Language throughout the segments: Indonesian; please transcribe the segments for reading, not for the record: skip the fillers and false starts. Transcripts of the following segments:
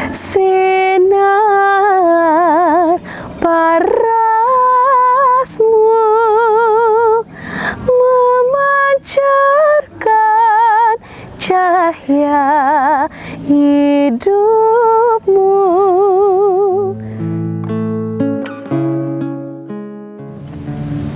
sinar parasmu memancarkan cahaya hidupmu.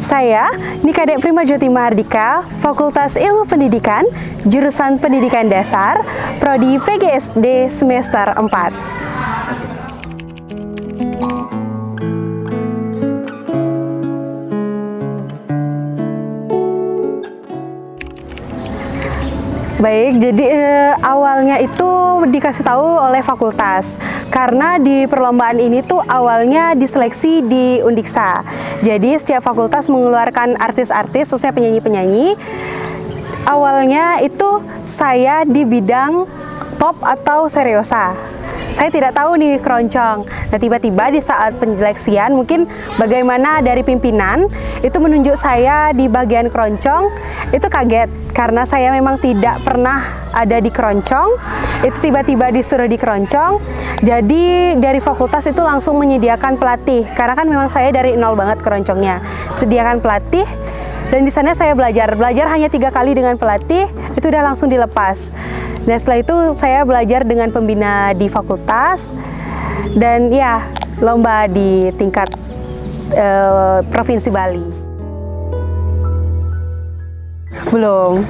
Saya Nika Dek Prima Jyoti Mahardika, Fakultas Ilmu Pendidikan, Jurusan Pendidikan Dasar, Prodi PGSD semester 4. Baik, jadi awalnya itu dikasih tahu oleh fakultas karena di perlombaan ini tuh awalnya diseleksi di Undiksa. Jadi setiap fakultas mengeluarkan artis-artis, khususnya penyanyi-penyanyi. Awalnya itu saya di bidang pop atau seriosa. Saya tidak tahu nih keroncong. Nah, tiba-tiba di saat penyeleksian mungkin bagaimana dari pimpinan itu menunjuk saya di bagian keroncong, itu kaget karena saya memang tidak pernah ada di keroncong. Itu tiba-tiba disuruh di keroncong. Jadi dari fakultas itu langsung menyediakan pelatih karena kan memang saya dari nol banget keroncongnya. Sediakan pelatih. Dan di sana saya belajar hanya 3 kali dengan pelatih, itu udah langsung dilepas. Dan setelah itu saya belajar dengan pembina di fakultas dan ya lomba di tingkat Provinsi Bali. Belum.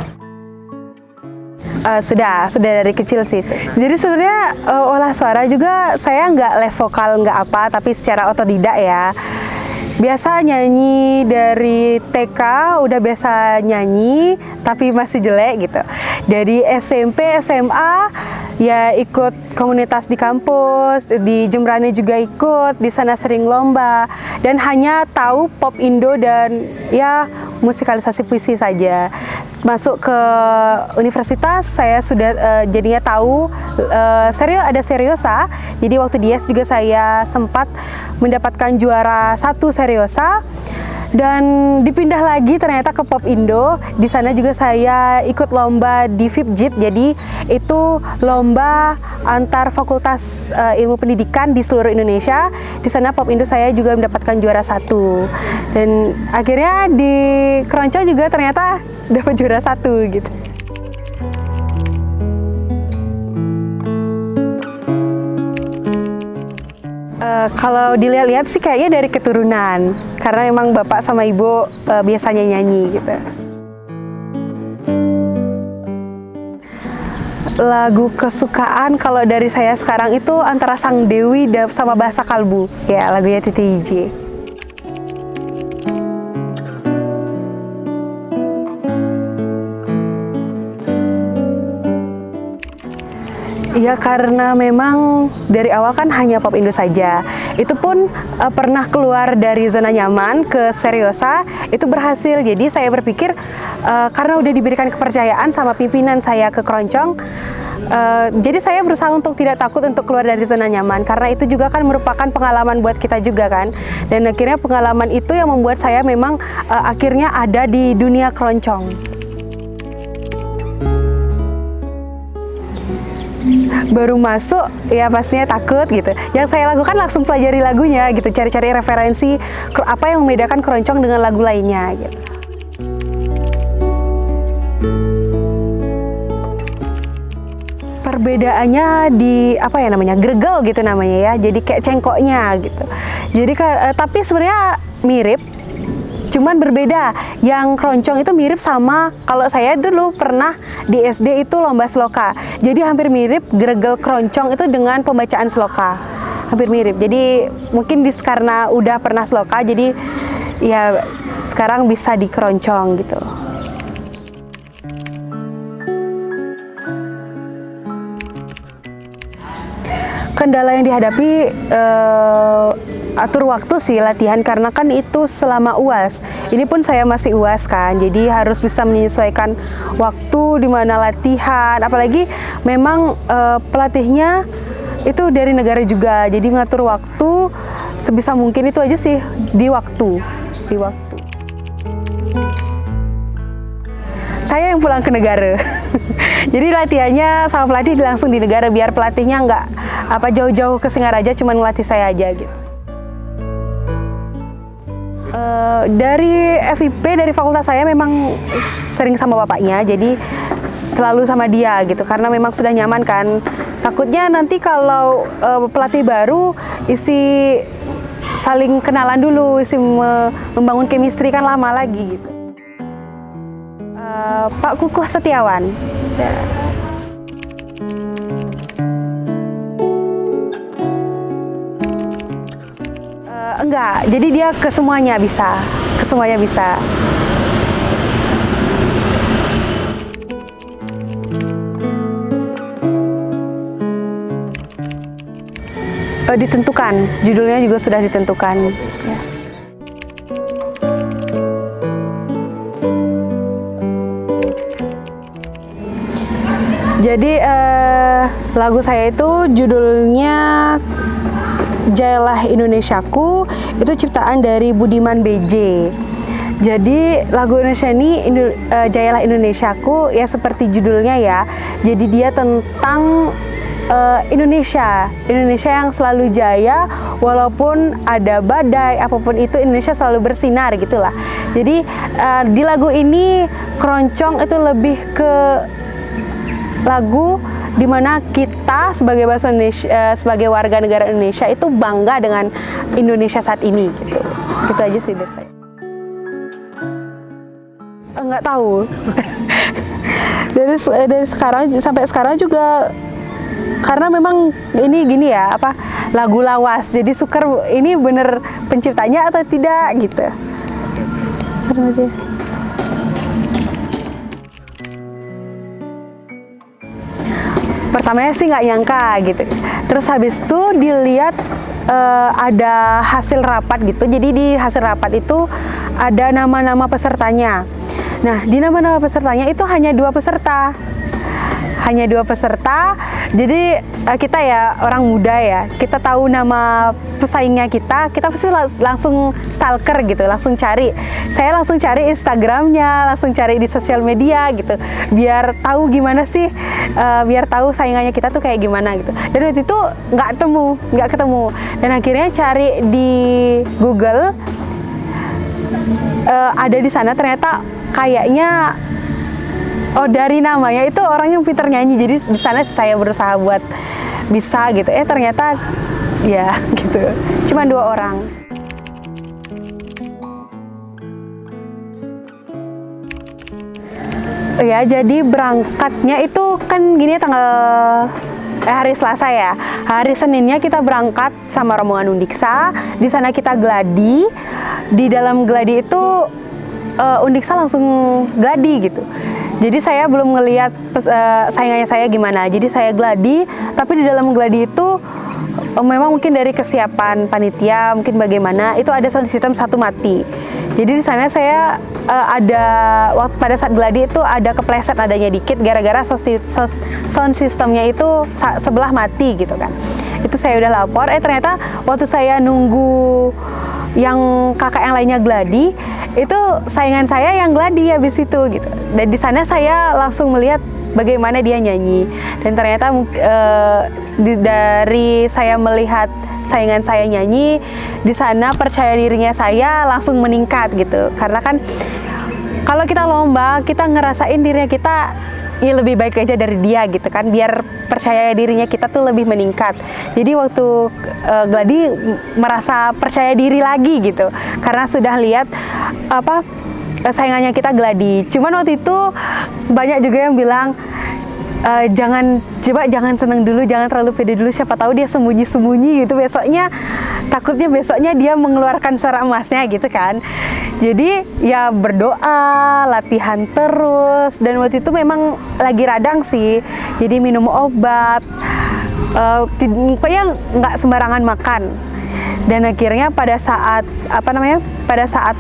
Sudah dari kecil sih itu. Jadi sebenarnya olah suara juga saya nggak les vokal nggak apa, tapi secara otodidak ya. Biasa nyanyi dari TK udah biasa nyanyi tapi masih jelek gitu. Dari SMP, SMA ya ikut komunitas di kampus, di Jembrane juga ikut, di sana sering lomba dan hanya tahu pop Indo dan ya musikalisasi puisi saja. Masuk ke universitas saya sudah jadinya tahu ada seriosa. Jadi waktu di IES juga saya sempat mendapatkan juara 1 seriosa dan dipindah lagi ternyata ke pop Indo. Di sana juga saya ikut lomba di FIPJIP. Jadi itu lomba antar fakultas ilmu pendidikan di seluruh Indonesia. Di sana pop Indo saya juga mendapatkan juara 1. Dan akhirnya di keroncong juga ternyata dapat juara 1 gitu. Kalau dilihat-lihat sih kayaknya dari keturunan, karena memang bapak sama ibu biasanya nyanyi gitu. Lagu kesukaan kalau dari saya sekarang itu antara Sang Dewi sama Bahasa Kalbu, ya lagunya Titi DJ. Ya karena memang dari awal kan hanya pop Indo saja. Itu pun pernah keluar dari zona nyaman ke seriosa, itu berhasil. Jadi saya berpikir karena udah diberikan kepercayaan sama pimpinan saya ke keroncong, jadi saya berusaha untuk tidak takut untuk keluar dari zona nyaman. Karena itu juga kan merupakan pengalaman buat kita juga kan. Dan akhirnya pengalaman itu yang membuat saya memang akhirnya ada di dunia keroncong. Baru masuk ya pastinya takut gitu. Yang saya lakukan langsung pelajari lagunya gitu, cari-cari referensi apa yang membedakan keroncong dengan lagu lainnya gitu. Perbedaannya di apa ya namanya, gregel gitu namanya ya. Jadi kayak cengkoknya gitu. Jadi tapi sebenarnya mirip. Cuman berbeda, yang keroncong itu mirip sama, kalau saya dulu pernah di SD itu lomba sloka. Jadi hampir mirip gregel keroncong itu dengan pembacaan sloka. Hampir mirip, jadi mungkin karena udah pernah sloka, jadi ya sekarang bisa di keroncong gitu. Kendala yang dihadapi atur waktu sih latihan, karena kan itu selama UAS. Ini pun saya masih UAS kan, jadi harus bisa menyesuaikan waktu di mana latihan. Apalagi memang pelatihnya itu dari negara juga, jadi mengatur waktu sebisa mungkin itu aja sih di waktu. Saya yang pulang ke negara. Jadi latihannya sama pelatih langsung di negara, biar pelatihnya nggak jauh-jauh ke Singaraja, cuman ngelatih saya aja gitu. Dari FIP, dari fakultas saya memang sering sama bapaknya, jadi selalu sama dia gitu, karena memang sudah nyaman kan. Takutnya nanti kalau pelatih baru isi saling kenalan dulu, isi membangun chemistry kan lama lagi gitu. Pak Kukuh Setiawan. Ya. Enggak, jadi dia ke semuanya bisa, ke semuanya bisa. Ditentukan, judulnya juga sudah ditentukan. Ya. Jadi lagu saya itu judulnya Jayalah Indonesiaku, itu ciptaan dari Budiman BJ. Jadi lagu Indonesia ini Jayalah Indonesiaku ya seperti judulnya ya. Jadi dia tentang Indonesia yang selalu jaya walaupun ada badai apapun itu, Indonesia selalu bersinar gitulah. Jadi di lagu ini keroncong itu lebih ke lagu dimana kita sebagai bahasa Indonesia, sebagai warga negara Indonesia itu bangga dengan Indonesia saat ini gitu. Gitu aja sih dari saya. Nggak tahu. dari sekarang sampai sekarang juga, karena memang ini gini ya, lagu lawas. Jadi Sukar ini bener penciptanya atau tidak gitu. Karena dia pertamanya sih nggak nyangka gitu. Terus habis itu dilihat ada hasil rapat gitu. Jadi di hasil rapat itu ada nama-nama pesertanya. Nah, di nama-nama pesertanya itu hanya 2 peserta. Hanya 2 peserta. Jadi kita ya orang muda ya, kita tahu nama pesaingnya kita pasti langsung stalker gitu, langsung cari. Saya langsung cari Instagramnya, langsung cari di sosial media gitu, biar tahu gimana sih, biar tahu saingannya kita tuh kayak gimana gitu. Dan waktu itu nggak ketemu. Dan akhirnya cari di Google, ada di sana ternyata kayaknya dari namanya itu orang yang pintar nyanyi. Jadi di sana saya berusaha buat bisa gitu. Ternyata ya gitu. Cuma 2 orang. Ya, jadi berangkatnya itu kan gini tanggal hari Selasa ya. Hari Seninnya kita berangkat sama rombongan Undiksa. Di sana kita gladi. Di dalam gladi itu Undiksa langsung gladi gitu. Jadi saya belum ngelihat saingannya saya gimana. Jadi saya gladi, tapi di dalam gladi itu memang mungkin dari kesiapan panitia, mungkin bagaimana, itu ada sound system 1 mati. Jadi di sana saya ada waktu pada saat gladi itu ada kepleset adanya dikit gara-gara sound systemnya itu sebelah mati gitu kan. Itu saya udah lapor, ternyata waktu saya nunggu yang kakak yang lainnya gladi, itu saingan saya yang gladi habis itu gitu. Dan di sana saya langsung melihat bagaimana dia nyanyi. Dan ternyata dari saya melihat saingan saya nyanyi, di sana percaya dirinya saya langsung meningkat gitu. Karena kan kalau kita lomba, kita ngerasain dirinya kita ya lebih baik aja dari dia gitu kan, biar percaya dirinya kita tuh lebih meningkat. Jadi waktu gladi merasa percaya diri lagi gitu, karena sudah lihat saingannya kita gladi. Cuman waktu itu banyak juga yang bilang jangan seneng dulu, jangan terlalu pede dulu, siapa tahu dia sembunyi-sembunyi gitu, takutnya besoknya dia mengeluarkan suara emasnya gitu kan. Jadi ya berdoa, latihan terus, dan waktu itu memang lagi radang sih, jadi minum obat, pokoknya nggak sembarangan makan. Dan akhirnya pada saat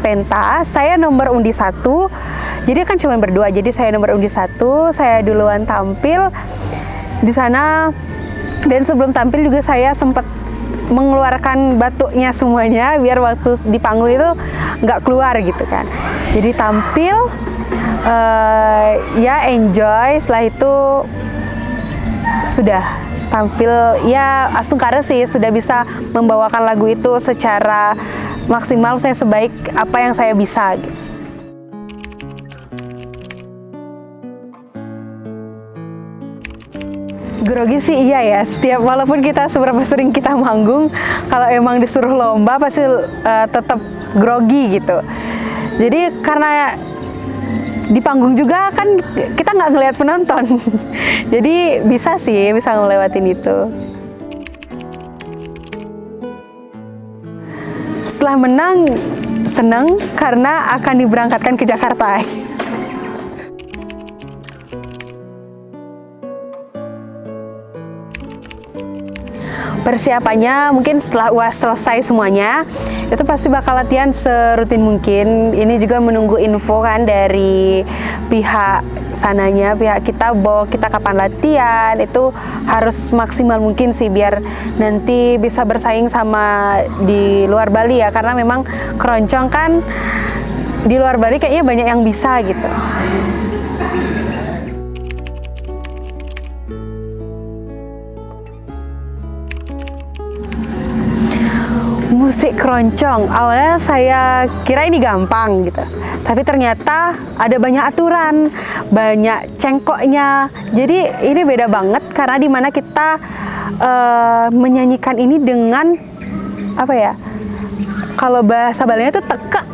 pentas saya nomor undi 1. Jadi kan cuma berdua, jadi saya nomor undi 1, saya duluan tampil di sana. Dan sebelum tampil juga saya sempat mengeluarkan batuknya semuanya biar waktu di panggung itu nggak keluar gitu kan. Jadi tampil Ya enjoy, setelah itu sudah tampil ya Astungkara sih, sudah bisa membawakan lagu itu secara maksimal, saya sebaik apa yang saya bisa gitu. Grogi sih iya ya, setiap walaupun kita seberapa sering kita manggung, kalau emang disuruh lomba pasti tetap grogi gitu. Jadi karena di panggung juga kan kita nggak ngelihat penonton, jadi bisa ngelewatin itu. Setelah menang senang karena akan diberangkatkan ke Jakarta. Persiapannya mungkin setelah UAS selesai semuanya, itu pasti bakal latihan serutin mungkin. Ini juga menunggu info kan dari pihak sananya, pihak kita bahwa kita kapan latihan, itu harus maksimal mungkin sih biar nanti bisa bersaing sama di luar Bali ya, karena memang keroncong kan di luar Bali kayaknya banyak yang bisa gitu. Musik keroncong, awalnya saya kira ini gampang gitu, tapi ternyata ada banyak aturan, banyak cengkoknya. Jadi ini beda banget karena dimana kita menyanyikan ini dengan apa ya? Kalau bahasa Balinya itu teka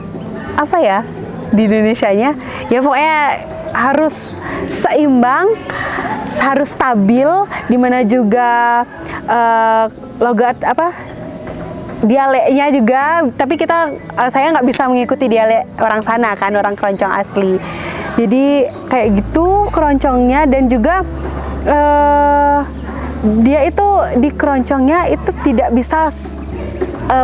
apa ya di Indonesianya? Ya pokoknya harus seimbang, harus stabil, dimana juga logat apa? Dialeknya juga, tapi saya nggak bisa mengikuti dialek orang sana kan, orang keroncong asli. Jadi kayak gitu keroncongnya, dan juga dia itu di keroncongnya itu tidak bisa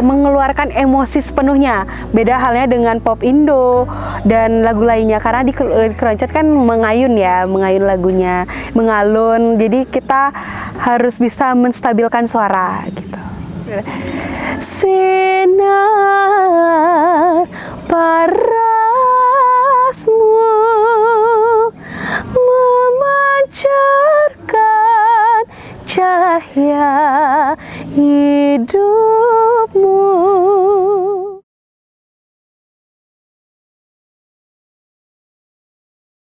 mengeluarkan emosi sepenuhnya. Beda halnya dengan pop Indo dan lagu lainnya, karena di keroncong kan mengayun ya, mengayun lagunya, mengalun. Jadi kita harus bisa menstabilkan suara gitu. Sinar parasmu memancarkan cahaya hidupmu.